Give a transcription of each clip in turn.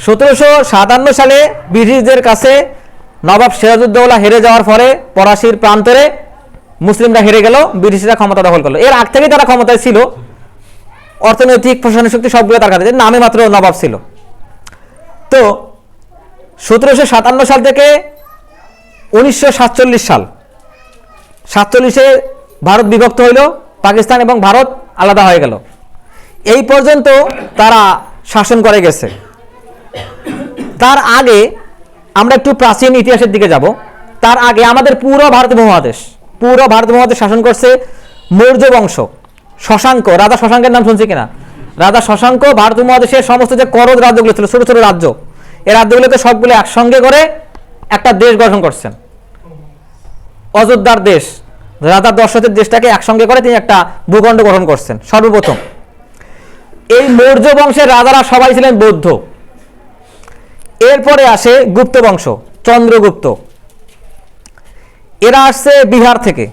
1757 সালে ব্রিটিশদের কাছে নবাব সিরাজউদ্দৌলা হেরে যাওয়ার পরে পলাশীর প্রান্তরে মুসলিমরা হেরে গেল, ব্রিটিশরা ক্ষমতা দখল করলো। এর আগ থেকেই তারা ক্ষমতায় ছিল, অর্থনৈতিক প্রশাসনিক শক্তি সবগুলো তার কাছে, নামে মাত্র নবাব ছিল। তো 1757 সাল থেকে 1947 সাল, 47-এ ভারত বিভক্ত হইল, পাকিস্তান এবং ভারত আলাদা হয়ে গেল। এই পর্যন্ত তারা শাসন করে গেছে। তার আগে আমরা একটু প্রাচীন ইতিহাসের দিকে যাব। তার আগে আমাদের পুরো ভারত মহাদেশ শাসন করছে মৌর্য বংশ। শশাঙ্ক, রাজা শশাঙ্কের নাম শুনছি কিনা? রাজা শশাঙ্ক ভারত মহাদেশের সমস্ত যে করদ রাজ্যগুলো ছিল, ছোট ছোট রাজ্য, এই রাজ্যগুলোকে সবগুলো একসঙ্গে করে একটা দেশ গঠন করছেন, অযোধ্যার দেশ। রাজা দশরথের দেশটাকে একসঙ্গে করে তিনি একটা ভূখণ্ড গঠন করছেন সর্বপ্রথম। এই মৌর্য বংশের রাজারা সবাই ছিলেন বৌদ্ধ। এরপরে আসে গুপ্ত বংশ, চন্দ্রগুপ্ত। এরা আসছে বিহার থেকে।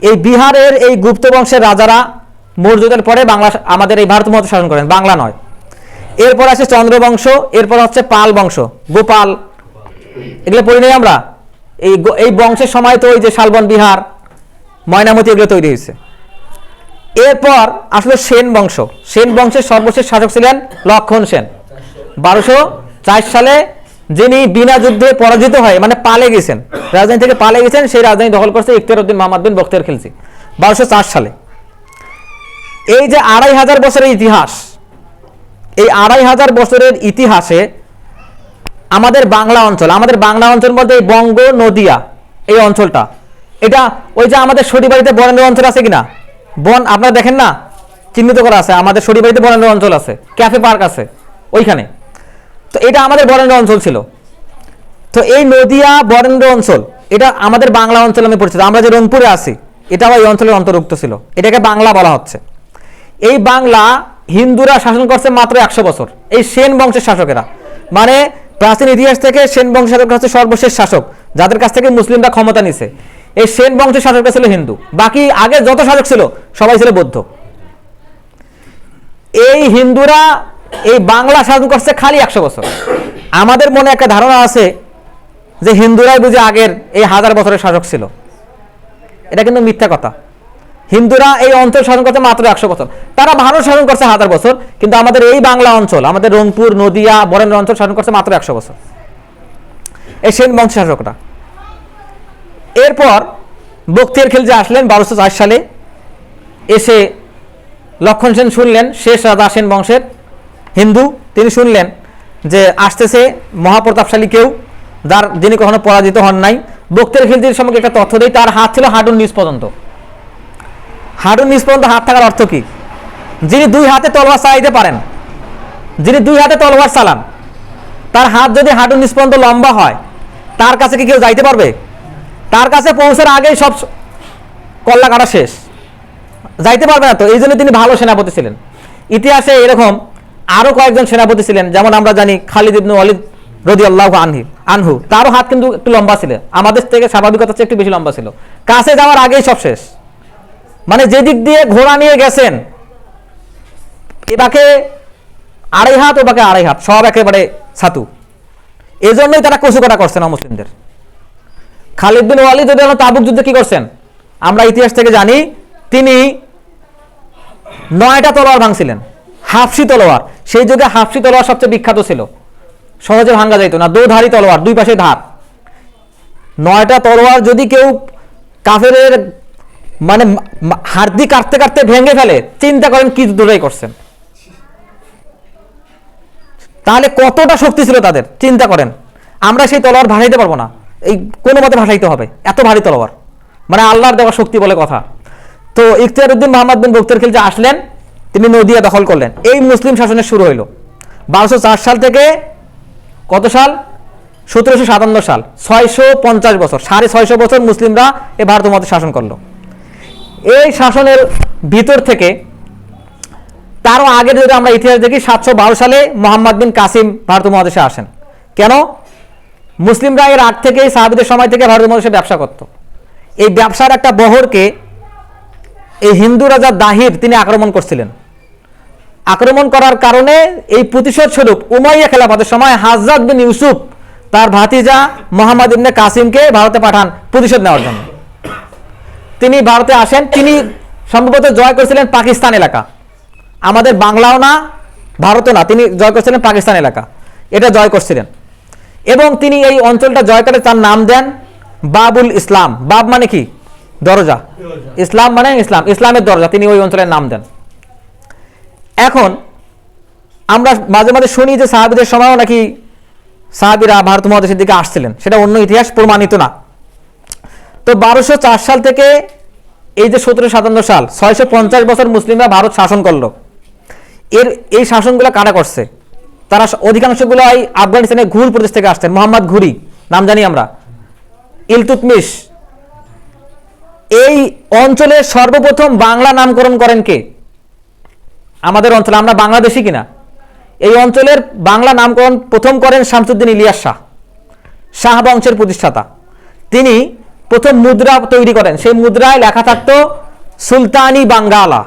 এই বিহারের এই গুপ্ত বংশের রাজারা মৌর্যদের পরে বাংলা, আমাদের এই ভারত মহাদেশ শাসন করেন, বাংলা নয়। এরপর আসে চন্দ্রবংশ, এরপর হচ্ছে পাল বংশ, গোপাল, এগুলো পড়ি নাই আমরা। এই বংশের সময় তো ওই যে শালবন বিহার, ময়নামতি এগুলো তৈরি হয়েছে। এরপর আসলে সেন বংশ। সেন বংশের সর্বশেষ শাসক ছিলেন লক্ষণ সেন। 1204 সালে যিনি বিনা যুদ্ধে পরাজিত হয়ে, মানে পালে গেছেন, রাজধানী থেকে পালে গেছেন, সেই রাজধানী দখল করছে ইখতিয়ার উদ্দিন মোহাম্মদ বিন বখতিয়ার খিলজি 1204 সালে। এই যে 2500 বছরের ইতিহাস, এই 2500 বছরের ইতিহাসে আমাদের বাংলা অঞ্চল বলতে এই বঙ্গ নদিয়া এই অঞ্চলটা, এটা ওই যে আমাদের শরীবাড়িতে বরেন্দ্র অঞ্চল আছে কিনা, বন আপনারা দেখেন না, চিহ্নিত করা আছে, আমাদের শরীবাড়িতে বরেন্দ্র অঞ্চল আছে, ক্যাফে পার্ক আছে ওইখানে। তো এটা আমাদের বরেন্দ্র অঞ্চল ছিল। তো এই নদিয়া বরেন্দ্র অঞ্চল এটা আমাদের বাংলা অঞ্চল নামে পরিচিত। আমরা যে রংপুরে আছি এটাও এই অঞ্চলের অন্তর্ভুক্ত ছিল, এটাকে বাংলা বলা হচ্ছে। এই বাংলা হিন্দুরা শাসন করছে মাত্র 100 বছর। এই সেন বংশের শাসকেরা, মানে প্রাচীন ইতিহাস থেকে সেন বংশের শাসক হচ্ছে সর্বশেষ শাসক, যাদের কাছ থেকে মুসলিমরা ক্ষমতা নিছে। এই সেন বংশের শাসকরা ছিল হিন্দু, বাকি আগে যত শাসক ছিল সবাই ছিল বৌদ্ধ। এই হিন্দুরা এই বাংলা শাসন করছে খালি 100 বছর। আমাদের মনে একটা ধারণা আছে যে হিন্দুরাই বুঝি আগের এই 1000 বছরের শাসক ছিল, এটা কিন্তু মিথ্যা কথা। হিন্দুরা এই অঞ্চল শাসন করছে মাত্র 100 বছর, তারা ভারত শাসন করছে 1000 বছর, কিন্তু আমাদের এই বাংলা অঞ্চল, আমাদের রংপুর নদিয়া বরেন্দ্র অঞ্চল শাসন করছে মাত্র 100 বছর এই সেন বংশ শাসকরা। এরপর বখতিয়ার খিলজি আসলেন 1204 সালে। এসে লক্ষণ সেন শুনলেন, শেষ রাজা সেন বংশের, হিন্দু, তিনি শুনলেন যে আসতেছে মহাপ্রতাপশালী কেউ, যিনি কখনো পরাজিত হন নাই। বখতিয়ার খিলজির সম্পর্কে একটা তথ্য দেই, তার হাত ছিল হাঁটুর নিচ পর্যন্ত। হাঁটুর নিচ পর্যন্ত হাত থাকার অর্থ কি? যিনি 2 হাতে তলোয়ার চালাইতে পারেন, যিনি 2 হাতে তলোয়ার চালান, তার হাত যদি হাঁটুর নিচ পর্যন্ত লম্বা হয়, তার কাছে কি কেউ যাইতে পারবে? তার কাছে পৌঁছার আগেই সব কল্লা কাটা শেষ, যাইতে পারবে না। তো এই জন্য তিনি ভালো সেনাপতি ছিলেন। ইতিহাসে এরকম আরো কয়েকজন সেনাপতি ছিলেন, যেমন আমরা জানি খালিদ ইবনে ওয়ালিদ রাদিয়াল্লাহু আনহু, তারও হাত কিন্তু একটু লম্বা ছিল, আমাদের থেকে স্বাভাবিকতার চেয়ে একটু বেশি লম্বা ছিল। কাছে যাওয়ার আগেই সব শেষ, মানে যেদিক দিয়ে ঘোড়া নিয়ে গেছেন, এবাকে 2.5 হাত, ওবাকে 2.5 হাত, সব একেবারে ছাতু। এই জন্যই তারা কচুকাটা করছেন মুসলিমদের। খালিদ বিন ওয়ালিদ তাবুক যুদ্ধে কি করছেন আমরা ইতিহাস থেকে জানি, তিনি 9টা তলোয়ার ভাঙছিলেন, হাফসি তলোয়ার। সেই যুগে হাফসি তলোয়ার সবচেয়ে বিখ্যাত ছিল, সহজে ভাঙা যাইত না, দোধারী তলোয়ার, 2 পাশে ধার। 9টা তলোয়ার যদি কেউ কাফেরের মানে হাড়দি কাটতে কাটতে ভেঙে ফেলে, চিন্তা করেন কি যুদ্ধটাই করছেন, তাহলে কতটা শক্তি ছিল তাদের, চিন্তা করেন। আমরা সেই তলোয়ার ভাসাইতে পারবো না, এই কোনো মতে ভাসাইতে হবে, এত ভারী তলোয়ার, মানে আল্লাহর দেওয়া শক্তি বলে কথা। তো ইখতিয়ার উদ্দিন মোহাম্মদ বিন বখতিয়ার খিলজি আসলেন, তিনি নদিয়া দখল করলেন। এই মুসলিম শাসনের শুরু হইল 1204 সাল থেকে কত সাল? 1757 সাল, 650 বছর, 650 বছর মুসলিমরা এই ভারত মহাদেশ শাসন করলো। এই শাসনের ভিতর থেকে তারও আগে যদি আমরা ইতিহাস দেখি, 712 সালে মোহাম্মদ বিন কাসিম ভারত মহাদেশে আসেন। কেন? মুসলিমরা এর আগ থেকে, সাহাবীদের সময় থেকে ভারত মহাদেশে ব্যবসা করত। এই ব্যবসার একটা বহরকে এই হিন্দু রাজা দাহির তিনি আক্রমণ করছিলেন। আক্রমণ করার কারণে এই প্রতিশোধ স্বরূপ উমাইয়া খেলাফতের সময় হাজ্জাজ বিন ইউসুফ তার ভাতিজা মোহাম্মদ ইবনে কাসিমকে ভারতে পাঠান প্রতিশোধ নেওয়ার জন্য। তিনি ভারতে আসেন, তিনি সম্ভবত জয় করেছিলেন পাকিস্তান এলাকা, আমাদের বাংলাও না ভারতও না, তিনি জয় করেছিলেন পাকিস্তান এলাকা, এটা জয় করছিলেন। এবং তিনি এই অঞ্চলটা জয় করে তার নাম দেন বাবুল ইসলাম। বাব মানে কি? দরজা। ইসলাম মানে ইসলাম, ইসলামের দরজা, তিনি ওই অঞ্চলের নাম দেন। এখন আমরা মাঝে মাঝে শুনি যে সাহাবীদের সময়ও নাকি সাহাবীরা ভারত মহাদেশের দিকে আসছিলেন, সেটা অন্য ইতিহাস প্রমাণিত না। তো 1204 সাল থেকে এই যে 1757 সাল, 650 বছর মুসলিমরা ভারত শাসন করলো। এই শাসনগুলো কারা করছে? তারা অধিকাংশগুলো এই আফগানিস্তানের ঘুর প্রদেশ থেকে আসছেন। মোহাম্মদ ঘুরি নাম জানি আমরা, ইলতুতমিশ। এই অঞ্চলের সর্বপ্রথম বাংলা নামকরণ করেন কে? আমাদের অঞ্চলে, আমরা বাংলাদেশি কিনা, এই অঞ্চলের বাংলা নামকরণ প্রথম করেন শামসুদ্দিন ইলিয়াস শাহ, শাহ বংশের প্রতিষ্ঠাতা। তিনি প্রথম মুদ্রা তৈরি করেন, সেই মুদ্রায় লেখা থাকতো সুলতানি বাঙ্গালা,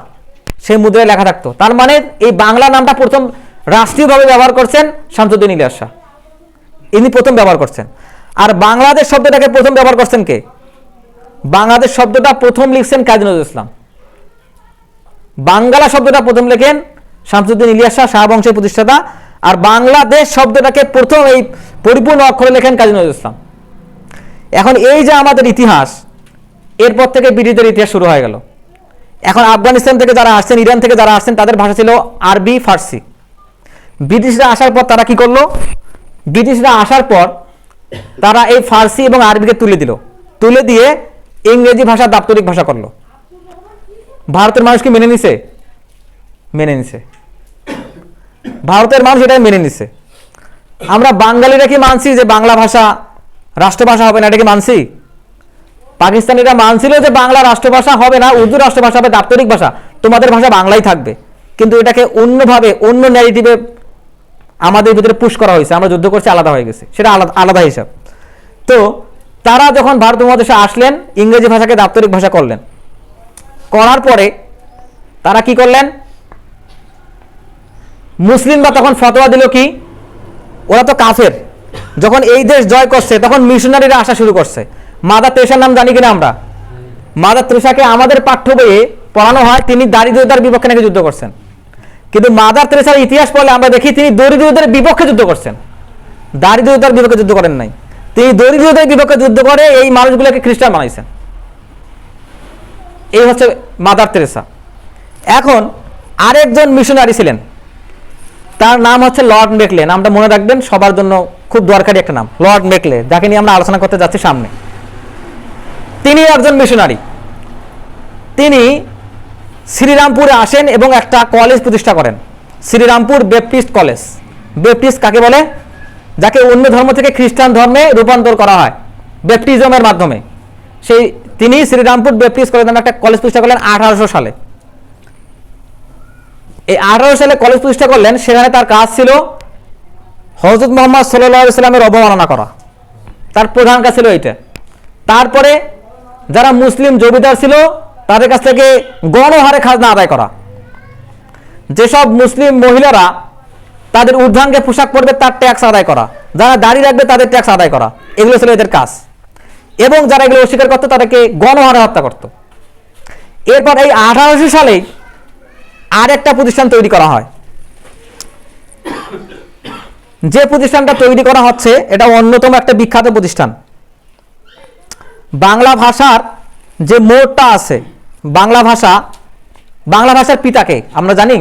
সেই মুদ্রায় লেখা থাকতো। তার মানে এই বাংলা নামটা প্রথম রাষ্ট্রীয়ভাবে ব্যবহার করছেন শামসুদ্দিন ইলিয়াস শাহ, ইনি প্রথম ব্যবহার করছেন। আর বাংলাদেশ শব্দটাকে প্রথম ব্যবহার করছেন কে? বাংলাদেশ শব্দটা প্রথম লিখছেন কাজী নজরুল ইসলাম। বাঙ্গালা শব্দটা প্রথম লেখেন শামসুদ্দিন ইলিয়াস শাহ, শাহ বংশের প্রতিষ্ঠাতা। আর বাংলাদেশ শব্দটাকে প্রথম এই পরিপূর্ণ অক্ষরে লেখেন কাজী নজরুল ইসলাম। এখন এই যে আমাদের ইতিহাস, এরপর থেকে ব্রিটিশদের ইতিহাস শুরু হয়ে গেল। এখন আফগানিস্তান থেকে যারা আসছেন, ইরান থেকে যারা আসছেন, তাদের ভাষা ছিল আরবি, ফার্সি। ব্রিটিশরা আসার পর তারা কি করলো? ব্রিটিশরা আসার পর তারা এই ফার্সি এবং আরবিকে তুলে দিয়ে ইংরেজি ভাষা দাপ্তরিক ভাষা করলো। ভারতের মানুষ কি মেনে নিছে? মেনে নিছে। ভারতের মানুষ এটাই মেনে নিছে। আমরা বাঙালিরা কি মানছি যে বাংলা ভাষা রাষ্ট্রভাষা হবে না? এটা কি মানছি? পাকিস্তানিরা মানছিল যে বাংলা রাষ্ট্রভাষা হবে না, উর্দু রাষ্ট্রভাষা হবে, দাপ্তরিক ভাষা, তোমাদের ভাষা বাংলাই থাকবে। কিন্তু এটাকে অন্যভাবে, অন্য ন্যারেটিভে আমাদের ভিতরে পুশ করা হয়েছে, আমরা যুদ্ধ করছি, আলাদা হয়ে গেছে, সেটা আলাদা হিসাব। তো তারা যখন ভারত মহাদেশে আসলেন, ইংরেজি ভাষাকে দাপ্তরিক ভাষা করলেন। করার পরে তারা কি করলেন? মুসলিমরা তখন ফতোয়া দিল কি, ওরা তো কাফের, যখন এই দেশ জয় করছে তখন মিশনারিরা আসা শুরু করছে। মাদার তেরেসার নাম জানি কিনা আমরা? মাদার তেরেসাকে আমাদের পাঠ্য বইয়ে পড়ানো হয়, তিনি দারিদ্রতার বিপক্ষে নাকি যুদ্ধ করছেন। কিন্তু মাদার তেরেসার ইতিহাস পড়লে আমরা দেখি তিনি দরিদ্রদের বিপক্ষে যুদ্ধ করছেন, দারিদ্রতার বিপক্ষে যুদ্ধ করেন নাই। তিনি দরিদ্রদের বিপক্ষে যুদ্ধ করে এই মানুষগুলোকে খ্রিস্টান বানাইছেন। এই হচ্ছে মাদার তেরেসা। এখন আরেকজন মিশনারি ছিলেন, তার নাম হচ্ছে লর্ড মেকলে। নামটা মনে রাখবেন, সবার জন্য খুব দরকারি একটা নাম, লর্ড মেকলে, যাকে নিয়ে আমরা আলোচনা করতে যাচ্ছি সামনে। তিনি একজন মিশনারি। তিনি শ্রীরামপুরে আসেন এবং একটা কলেজ প্রতিষ্ঠা করেন, শ্রীরামপুর ব্যাপটিস্ট কলেজ। ব্যাপটিস্ট কাকে বলে? যাকে অন্য ধর্ম থেকে খ্রিস্টান ধর্মে রূপান্তর করা হয় ব্যাপটিজমের মাধ্যমে। সেই তিনি শ্রীরামপুর ব্যাপটিস্ট কলেজ নামে একটা কলেজ প্রতিষ্ঠা করলেন 1800 সালে। এই 1800 সালে কলেজ প্রতিষ্ঠা করলেন। সেখানে তার কাজ ছিল হযরত মুহাম্মদ সাল্লাল্লাহু আলাইহি সাল্লামের অবমাননা করা, তার প্রধান কাজ ছিল এইটা। তারপরে যারা মুসলিম জমিদার ছিল তাদের কাছ থেকে গণহারে খাজনা আদায় করা। যেসব মুসলিম মহিলারা তাদের ঊর্ধ্বাঙ্গে পোশাক পরবে তার ট্যাক্স আদায় করা, যারা দাড়ি রাখবে তাদের ট্যাক্স আদায় করা, এগুলো ছিল এদের কাজ। এবং যারা এগুলো অস্বীকার করতো তাদেরকে গণহারে হত্যা করত। এরপর এই 1800 সালেই আর একটা প্রতিষ্ঠান তৈরি করা হয়। যে প্রতিষ্ঠানটা তৈরি করা হচ্ছে এটা অন্যতম একটা বিখ্যাত প্রতিষ্ঠান। বাংলা ভাষার যে মোড়টা আছে, বাংলা ভাষার পিতাকে আমরা জানি।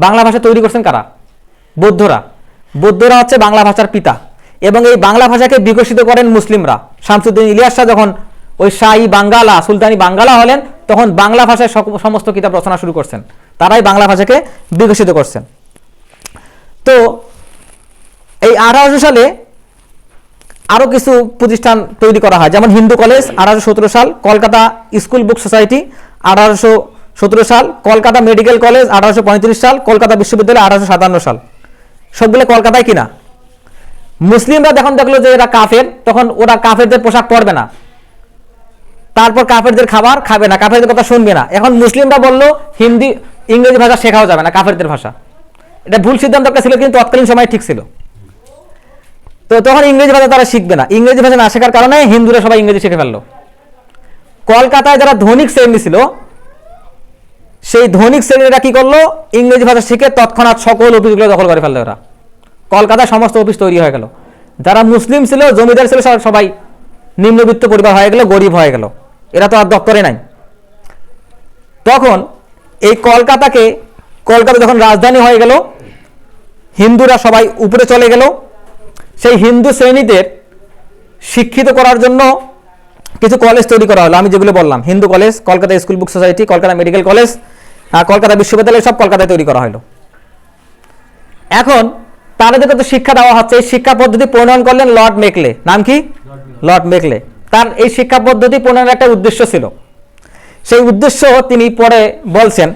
বাংলা ভাষা তৈরি করছেন কারা? বৌদ্ধরা। বৌদ্ধরা হচ্ছে বাংলা ভাষার পিতা। এবং এই বাংলা ভাষাকে বিকশিত করেন মুসলিমরা। শামসুদ্দিন ইলিয়াস শাহ যখন ওই শাহী বাঙ্গালা, সুলতানি বাঙ্গালা হলেন, তখন বাংলা ভাষায় সমস্ত কিতাব রচনা শুরু করছেন। তারাই বাংলা ভাষাকে বিকশিত করছেন। তো এই 1800 সালে আরো কিছু প্রতিষ্ঠান তৈরি করা হয়, যেমন হিন্দু কলেজ 1817 সাল, কলকাতা স্কুল বুক সোসাইটি 1817 সাল, কলকাতা মেডিকেল কলেজ 1835 সাল, কলকাতা বিশ্ববিদ্যালয় 1857 সাল। সবগুলো কলকাতায় কিনা। মুসলিমরা যখন দেখলো যে এরা কাফের, তখন ওরা কাফেরদের পোশাক পরবে না, তারপর কাফেরদের খাবার খাবে না, কাফেরদের কথা শুনবে না। এখন মুসলিমরা বলল ইংরেজি ভাষা শেখাও যাবে না, কাফেরদের ভাষা। এটা ভুল সিদ্ধান্ত একটা ছিল, কিন্তু তৎকালীন সময় ঠিক ছিল। তো তখন ইংরেজি ভাষা তারা শিখবে না, ইংরেজি ভাষা না শেখার কারণে হিন্দুরা সবাই ইংরেজি শিখে ফেললো। কলকাতায় যারা ধনিক শ্রেণী ছিল, সেই ধনিক শ্রেণীরা কি করলো, ইংরেজি ভাষা শিখে তৎক্ষণাৎ সকল অফিসগুলো দখল করে ফেললো। ওরা কলকাতায় সমস্ত অফিস তৈরি হয়ে গেল। যারা মুসলিম ছিল, জমিদার ছিল, সবাই নিম্নবিত্ত পরিবার হয়ে গেল, গরিব হয়ে গেল, এরা তো আর দপ্তরে নাই। তখন এই কলকাতা যখন রাজধানী হয়ে গেল, হিন্দুরা সবাই উপরে চলে গেল। সেই হিন্দু শ্রেণীদের শিক্ষিত করার জন্য কিছু কলেজ তৈরি করা হলো, আমি যেগুলো বললাম, Hindu college, Kolkata school book society, Kolkata medical college, Kolkata বিশ্ববিদ্যালয়, সব কলকাতায় তৈরি করা হলো। এখন তাদেরকে তো শিক্ষা দেওয়া হচ্ছে, এই শিক্ষা পদ্ধতি প্রণয়ন করলেন লর্ড মেকলে। নাম কি? Lord Macaulay. তার এই শিক্ষা পদ্ধতি প্রণয়নের একটা উদ্দেশ্য ছিল। সেই উদ্দেশ্য তিনি পরে বলছেন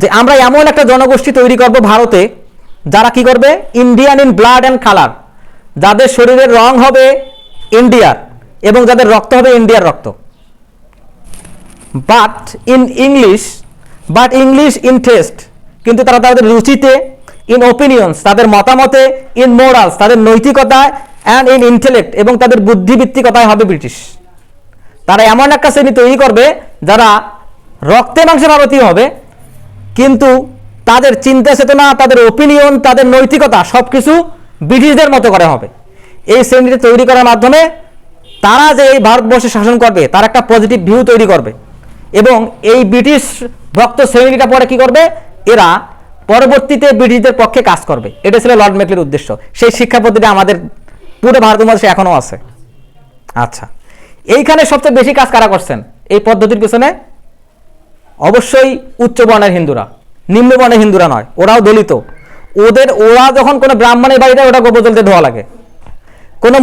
যে আমরা এমন একটা জনগোষ্ঠী তৈরি করব ভারতে, যারা কি করবে, Indian in blood and colour, যাদের শরীরের রং হবে ইন্ডিয়ার এবং যাদের রক্ত হবে ইন্ডিয়ার রক্ত। বাট ইংলিশ ইন টেস্ট, কিন্তু তারা তাদের রুচিতে, ইন ওপিনিয়ন্স তাদের মতামতে, ইন মোরালস তাদের নৈতিকতায়, অ্যান্ড ইন ইন্টেলেক্ট এবং তাদের বুদ্ধিবৃত্তিকতায় হবে ব্রিটিশ। তারা এমন একটা শ্রেণী তৈরি করবে যারা রক্তে মাংসে ভারতীয় হবে, কিন্তু তাদের চিন্তা চেতনা, তাদের ওপিনিয়ন, তাদের নৈতিকতা সবকিছু ব্রিটিশদের মতো করে হবে। এই শ্রেণীটি তৈরি করার মাধ্যমে তারা যে এই ভারতবর্ষে শাসন করবে তার একটা পজিটিভ ভিউ তৈরি করবে, এবং এই ব্রিটিশ ভক্ত শ্রেণীটা পরে কি করবে, এরা পরবর্তীতে ব্রিটিশদের পক্ষে কাজ করবে। এটা ছিল লর্ড মেকলের উদ্দেশ্য। সেই শিক্ষা পদ্ধতি আমাদের পুরো ভারত মহাদেশে এখনো আছে। আচ্ছা, এইখানে সবচেয়ে বেশি কাজ কারা করছেন এই পদ্ধতির পিছনে? অবশ্যই উচ্চ বর্ণের হিন্দুরা, নিম্ন বর্ণের হিন্দুরা নয়, ওরাও দলিত। ওরা যখন কোনো ব্রাহ্মণের বাড়িতে, ওটা গোবর জল দিয়ে ধোয়া লাগে। কোনো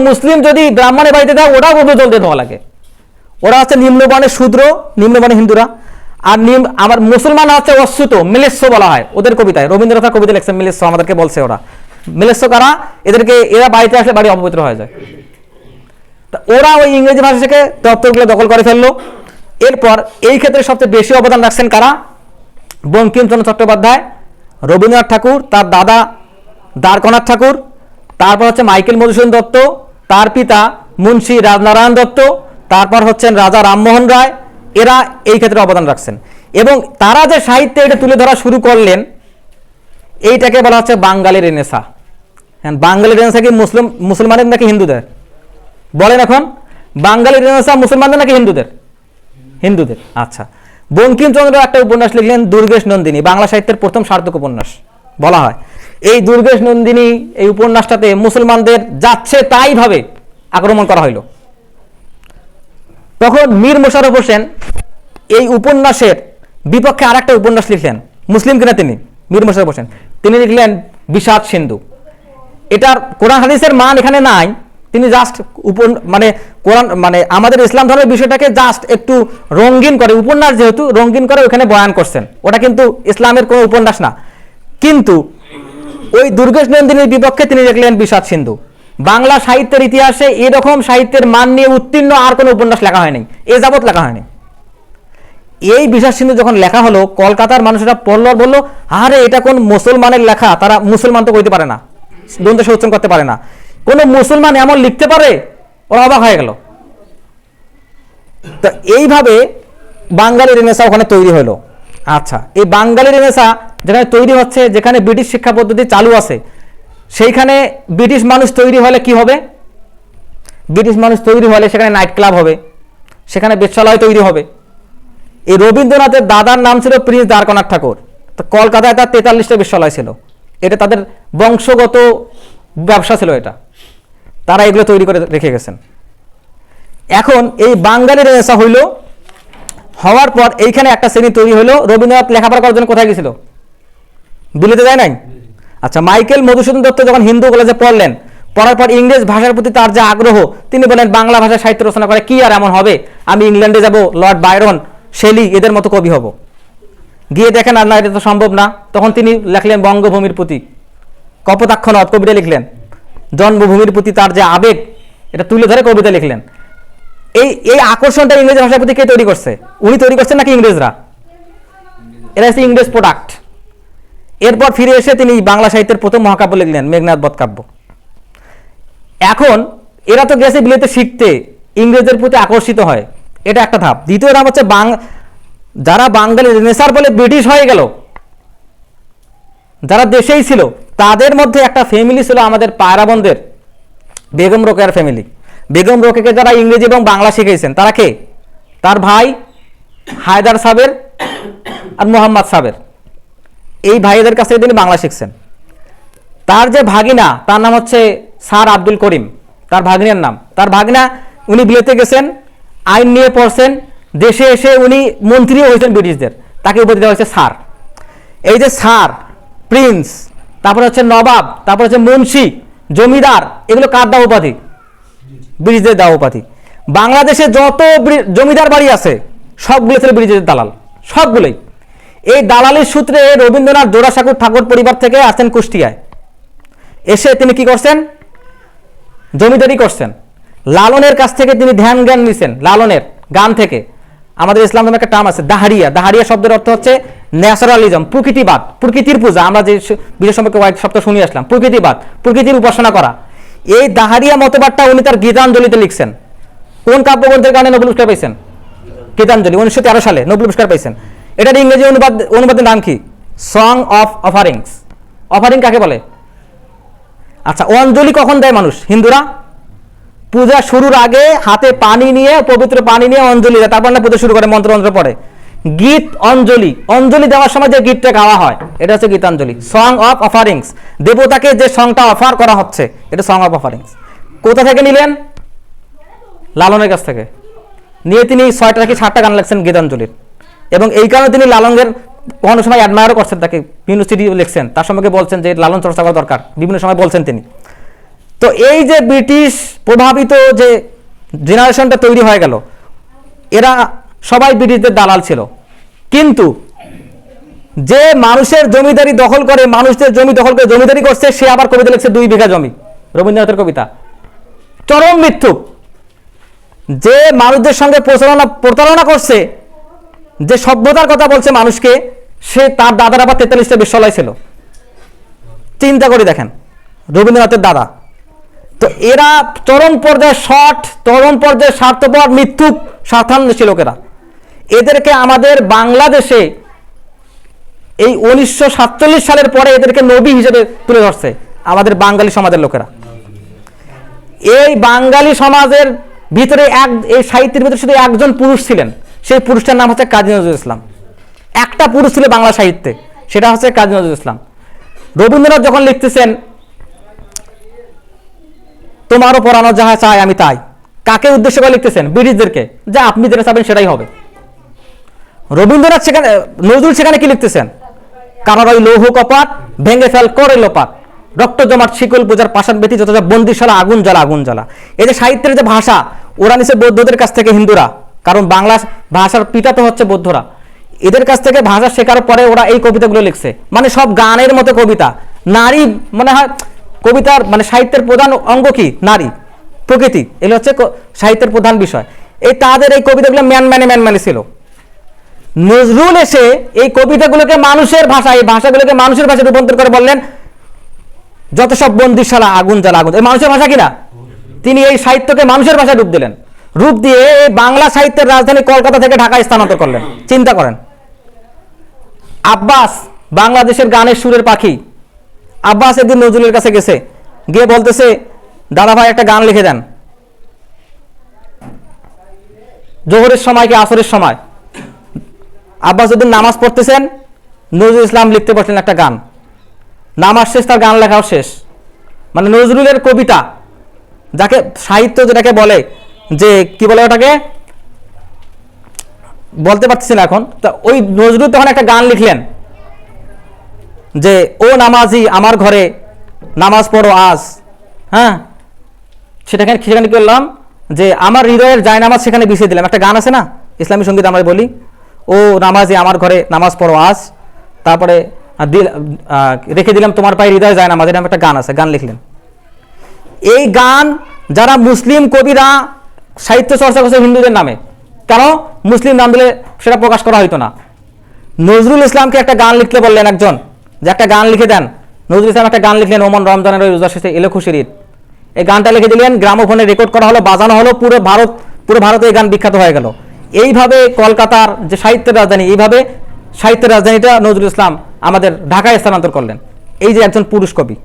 মুসলিম যদি ব্রাহ্মণের বাড়িতে দেয়, ওটাও গোবর জল দিয়ে ধোয়া লাগে। ওরা হচ্ছে নিম্নবর্ণের শূদ্র, নিম্নবর্ণের হিন্দুরা। আর আমার মুসলমান হচ্ছে অচ্যুত, মিলেস্য বলা হয় ওদের কবিতায়। রবীন্দ্রনাথ কবিতা লিখছেন মিলেস্য, আমাদেরকে বলছে ওরা মিলেস্য কারা, এরা বাড়িতে আসলে বাড়ি অপবিত্র হয়ে যায়। ওরা ওই ইংরেজি ভাষা থেকে দপ্তরগুলো দখল করে ফেললো। এরপর এই ক্ষেত্রে সবচেয়ে বেশি অবদান রাখছেন কারা? বঙ্কিমচন্দ্র চট্টোপাধ্যায়, রবীন্দ্রনাথ ঠাকুর, তার দাদা দ্বারকানাথ ঠাকুর, তারপর হচ্ছে মাইকেল মধুসূদন দত্ত, তার পিতা মুন্সী রাজনারায়ণ দত্ত, তারপর হচ্ছেন রাজা রামমোহন রায়। এরা এই ক্ষেত্রে অবদান রাখছেন, এবং তারা যে সাহিত্যে এটা তুলে ধরা শুরু করলেন, এইটাকে বলা হচ্ছে বাঙালি রেনেসা। হ্যাঁ, বাঙালি রেনেসা কি মুসলমানের নাকি হিন্দুদের? বলেন এখন, বাঙালি রেনেসা মুসলমানদের নাকি হিন্দুদের? হিন্দুদের। আচ্ছা, বঙ্কিমচন্দ্র একটা উপন্যাস লিখলেন দুর্গেশ নন্দিনী, বাংলা সাহিত্যের প্রথম সার্থক উপন্যাস বলা হয়। এই দুর্গেশ নন্দিনী এই উপন্যাসটাতে মুসলমানদের যাচ্ছে তাই ভাবে আক্রমণ করা হইল। তখন মীর মোশাররফ হোসেন এই উপন্যাসের বিপক্ষে আর একটা উপন্যাস লিখলেন, মুসলিম কিনা তিনি, মীর মোশাররফ হোসেন, তিনি লিখলেন বিষাদ সিন্ধু। এটার কোরআন হাদিসের মান এখানে নাই, তিনি জাস্ট কোরআন আমাদের ইসলাম ধর্মের বিষয়টাকে জাস্ট একটু রঙিন করে, উপন্যাস যেহেতু রঙিন করে ওখানে বয়ান করছেন, ওটা কিন্তু ইসলামের কোনো উপন্যাস না। কিন্তু ওই দুর্গেশ নন্দিনীর বিপক্ষে তিনি লিখলেন বিষাদ সিন্ধু। বাংলা সাহিত্যের ইতিহাসে এরকম সাহিত্যের মান নিয়ে উত্তীর্ণ আর কোনো উপন্যাস লেখা হয়নি, এ যাবৎ লেখা হয়নি। এই বিষাদ সিন্ধু যখন লেখা হলো, কলকাতার মানুষেরা পড়লো আর বললো, আরে এটা কোন মুসলমানের লেখা, তারা মুসলমান তো কইতে পারে না, দ্বন্দ্ব উচ্চারণ করতে পারে না, কোন মুসলমান এমন লিখতে পারে? ওরা অবাক হয়ে গেল। তো এইভাবে বাঙালি রেনেসা ওখানে তৈরি হলো। আচ্ছা, এই বাঙালি রেনেসা যেখানে তৈরি হচ্ছে, যেখানে ব্রিটিশ শিক্ষা পদ্ধতি চালু আছে, সেইখানে ব্রিটিশ মানুষ তৈরি হলে কি হবে? ব্রিটিশ মানুষ তৈরি হলে সেখানে নাইট ক্লাব হবে, সেখানে বেশ্যালয় তৈরি হবে। এই রবীন্দ্রনাথের দাদার নাম ছিল প্রিন্স দ্বারকানাথ ঠাকুর, তো কলকাতায় তার 43টা বেশ্যালয় ছিল। এটা তাদের বংশগত ব্যবসা ছিল, এটা তারা এগুলো তৈরি করে রেখে গেছেন। এখন এই বাঙালি রেনেসা হইল, হওয়ার পর এইখানে একটা শ্রেণী তৈরি হলো। রবীন্দ্রনাথ লেখাপড়া করার জন্য কোথায় গেছিল? দিল্লিতে যায় নাই? আচ্ছা, মাইকেল মধুসূদন দত্ত যখন হিন্দু কলেজে পড়লেন, পড়ার পর ইংরেজ ভাষার প্রতি তার যে আগ্রহ, তিনি বলেন বাংলা ভাষায় সাহিত্য রচনা করে কি আর এমন হবে, আমি ইংল্যান্ডে যাব, লর্ড বায়রন, শেলি এদের মতো কবি হব। গিয়ে দেখেন আর না, এটা তো সম্ভব না। তখন তিনি লিখলেন বঙ্গভূমির প্রতি, কপোতাক্ষ নদ কবিতা লিখলেন, জন্মভূমির প্রতি তার যে আবেগ, এটা তুলে ধরে কবিতা লিখলেন। এই আকর্ষণটা ইংরেজি ভাষার প্রতি কে তৈরি করছে? উনি তৈরি করছেন নাকি ইংরেজরা? এরা হচ্ছে ইংরেজ প্রোডাক্ট। এরপর ফিরে এসে তিনি বাংলা সাহিত্যের প্রথম মহাকাব্য লিখলেন মেঘনাদ বধ কাব্য। এখন এরা তো গেছে বিলেতে শিখতে, ইংরেজদের প্রতি আকর্ষিত হয়, এটা একটা ধাপ। দ্বিতীয় ধাপ হচ্ছে যারা বাঙালি রেনেসার বলে ব্রিটিশ হয়ে গেল, যারা দেশেই ছিল, তাদের মধ্যে একটা ফ্যামিলি ছিল আমাদের পায়রাবন্দের বেগম রোকেয়ার ফ্যামিলি। বেগম রোকেকে যারা ইংরেজি এবং বাংলা শিখিয়েছেন তারা কে? তার ভাই হায়দার সাহেবের আর মোহাম্মদ সাহেবের, এই ভাইদের কাছ থেকে তিনি বাংলা শিখছেন। তার যে ভাগিনা, তার নাম হচ্ছে স্যার আব্দুল করিম, তার ভাগিনার নাম। তার ভাগিনা উনি বিলেতে গেছেন, আইন নিয়ে পড়ছেন, দেশে এসে উনি মন্ত্রীও হয়েছেন ব্রিটিশদের, তাকে উপাধি দেওয়া হয়েছে স্যার। এই যে স্যার, প্রিন্স, তারপরে হচ্ছে নবাব, তারপর হচ্ছে মুন্সি, জমিদার, এগুলো কার দেওয়া উপাধি? ব্রিটিশদের দেওয়া উপাধি। বাংলাদেশে যত জমিদার বাড়ি আছে সবগুলো ছিল ব্রিটিশদের দালাল, সবগুলোই। এই দালালির সূত্রে রবীন্দ্রনাথ জোড়াসাঁকোর ঠাকুর পরিবার থেকে আসেন কুষ্টিয়ায়, এসে তিনি কি করছেন? জমিদারি করছেন। লালনের কাছ থেকে তিনি ধ্যান জ্ঞান নিছেন, লালনের গান থেকে। আমাদের ইসলাম নামে একটা টার্ম আছে দাহারিয়া, দাহারিয়া শব্দের অর্থ হচ্ছে ন্যাচারালিজম, প্রকৃতিবাদ, প্রকৃতির পূজা। আমরা যে বিষয় সম্পর্কে কয়েক সপ্তাহ শুনে আসলাম, প্রকৃতিবাদ, প্রকৃতির উপাসনা করা। এই দাহারিয়া মতবাদটা উনি তার গীতাঞ্জলিতে লিখছেন। কোন কাব্যগ্রন্থের কারণে নোবেল পুরস্কার পাইছেন? গীতাঞ্জলি, 1913 সালে নোবেল পুরস্কার পাইছেন। এটার ইংরেজি অনুবাদের নাম কি? Song of offerings. অফারিং কাকে বলে? আচ্ছা, অঞ্জলি কখন দেয় মানুষ? হিন্দুরা পূজা শুরুর আগে হাতে পানি নিয়ে, পবিত্র পানি নিয়ে অঞ্জলি দেয়, তারপর না পূজা শুরু করে, মন্ত্র পড়ে। গীত অঞ্জলি, অঞ্জলি দেওয়ার সময় যে গীতটা গাওয়া হয় এটা হচ্ছে গীতাঞ্জলি, সং অফ অফারিংস। দেবতাকে যে সংটা অফার করা হচ্ছে এটা সং অফ অফারিংস। কোথা থেকে নিলেন? লালনের কাছ থেকে নিয়ে তিনি 6টা কি 7টা গান লিখছেন গীতাঞ্জলির। এবং এই কারণে তিনি লালনের কোনো সময় অ্যাডমায়ারও করছেন, তাকে ইউনিভার্সিটি লিখছেন, তার সম্পর্কে বলছেন যে লালন চর্চা করা দরকার, বিভিন্ন সময় বলছেন তিনি। তো এই যে ব্রিটিশ প্রভাবিত যে জেনারেশনটা তৈরি হয়ে গেল, এরা সবাই ব্রিটিশদের দালাল ছিল। কিন্তু যে মানুষের জমিদারি দখল করে, মানুষদের জমি দখল করে জমিদারি করছে, সে আবার কবিতা লিখছে 2 বিঘা জমি, রবীন্দ্রনাথের কবিতা। চরম মিথ্যুক। যে মানুষদের সঙ্গে প্রতারণা করছে, যে সভ্যতার কথা বলছে মানুষকে, সে তার দাদার আবার 43টা বিশ্ববিদ্যালয় ছিল। চিন্তা করে দেখেন, রবীন্দ্রনাথের দাদা। তো এরা চরম পর্যায়ে চরম পর্যায়ে স্বার্থপর, মিথ্যুক, স্বার্থান্বেষী লোকেরা। এদেরকে আমাদের বাংলাদেশে এই 1947 সালের পরে এদেরকে নবী হিসেবে তুলে ধরছে আমাদের বাঙালি সমাজের লোকেরা। এই বাঙালি সমাজের ভিতরে এই সাহিত্যের ভিতরে শুধু একজন পুরুষ ছিলেন, সেই পুরুষটার নাম হচ্ছে কাজী নজরুল ইসলাম। একটা পুরুষ ছিল বাংলা সাহিত্যে, সেটা হচ্ছে কাজী নজরুল ইসলাম। রবীন্দ্রনাথ যখন লিখতেছেন তোমারও পরানো যাহা চায় আমি তাই, কাকে উদ্দেশ্য করে লিখতেছেন? ব্রিটিশদেরকে, যা আপনি যেটা চাবেন সেটাই হবে। রবীন্দ্রনাথ সেখানে, নজরুল সেখানে কি লিখতেছেন? কারণ ওই লৌহ কপাট ভেঙে ফেল করে লোপাট, রক্ত জমাট শিকল পূজার পাষাণ ব্যথি যত যা বন্দিশালা আগুন জ্বালা আগুন জ্বালা। এই যে সাহিত্যের যে ভাষা, ওরা নিছে বৌদ্ধদের কাছ থেকে, হিন্দুরা, কারণ বাংলা ভাষার পিতা তো হচ্ছে বৌদ্ধরা। এদের কাছ থেকে ভাষা শেখার পরে ওরা এই কবিতাগুলো লিখছে। মানে সব গানের মতো কবিতা। নারী মনে হয় কবিতার, মানে সাহিত্যের প্রধান অঙ্গ কি? নারী, প্রকৃতি, এগুলো হচ্ছে সাহিত্যের প্রধান বিষয়। এই তাদের এই কবিতাগুলো ম্যান ছিল। নজরুল এসে এই কবিতাগুলোকে মানুষের ভাষা, এই ভাষাগুলোকে মানুষের ভাষায় রূপান্তর করে বললেন যত সব বন্দিশালা আগুন জ্বালা আগুন। এই মানুষের ভাষা কিনা? তিনি এই সাহিত্যকে মানুষের ভাষায় রূপ দিলেন। রূপ দিয়ে এই বাংলা সাহিত্যের রাজধানী কলকাতা থেকে ঢাকায় স্থানান্তর করলেন। চিন্তা করেন। আব্বাস, বাংলাদেশের গানের সুরের পাখি, আব্বাস একদিন নজরুলের কাছে গেছে, গিয়ে বলতেছে দাদা ভাই একটা গান লিখে দেন, জোহরের সময় কি আসরের সময়। আব্বাস যদি নামাজ পড়তেছেন, নজরুল ইসলাম লিখতে বসলেন একটা গান। নামাজ শেষ, তার গান লেখাও শেষ। মানে নজরুলের কবিতা, যাকে সাহিত্য যেটাকে বলে, যে কি বলে ওটাকে বলতে পারতেছি না এখন। তা ওই নজরুল তখন একটা গান লিখলেন যে ও নামাজি আমার ঘরে নামাজ পড়ো আজ। হ্যাঁ, সেটাকে সেখানে করলাম যে আমার হৃদয়ের যায় নামাজ সেখানে বিছিয়ে দিলাম। একটা গান আছে না ইসলামী সঙ্গীত, আমরা বলি ও নামাজি আমার ঘরে নামাজ পড়ো আজ, তারপরে রেখে দিলাম তোমার পায়ে হৃদয় যায় নামাজ, এরকম একটা গান আছে, গান লিখলেন। এই গান যারা মুসলিম কবিরা সাহিত্য চর্চা করছে হিন্দুদের নামে, কেন? মুসলিম নাম দিলে সেটা প্রকাশ করা হইতো না। নজরুল ইসলামকে একটা গান লিখতে বললেন একজন, যে একটা গান লিখে দেন। নজরুল ইসলাম একটা গান লিখলেন, ওমন রমজানের ওই রোজার শেষে এলো খুশির ঈদ। এই গানটা লিখে দিলেন, গ্রামোফোনে রেকর্ড করা হলো, বাজানো হলো, পুরো ভারতে এই গান বিখ্যাত হয়ে গেল। এইভাবে কলকাতার যে সাহিত্যের রাজধানী, এইভাবে সাহিত্যের রাজধানীটা নজরুল ইসলাম আমাদের ঢাকায় স্থানান্তর করলেন। এই যে একজন পুরুষ কবি।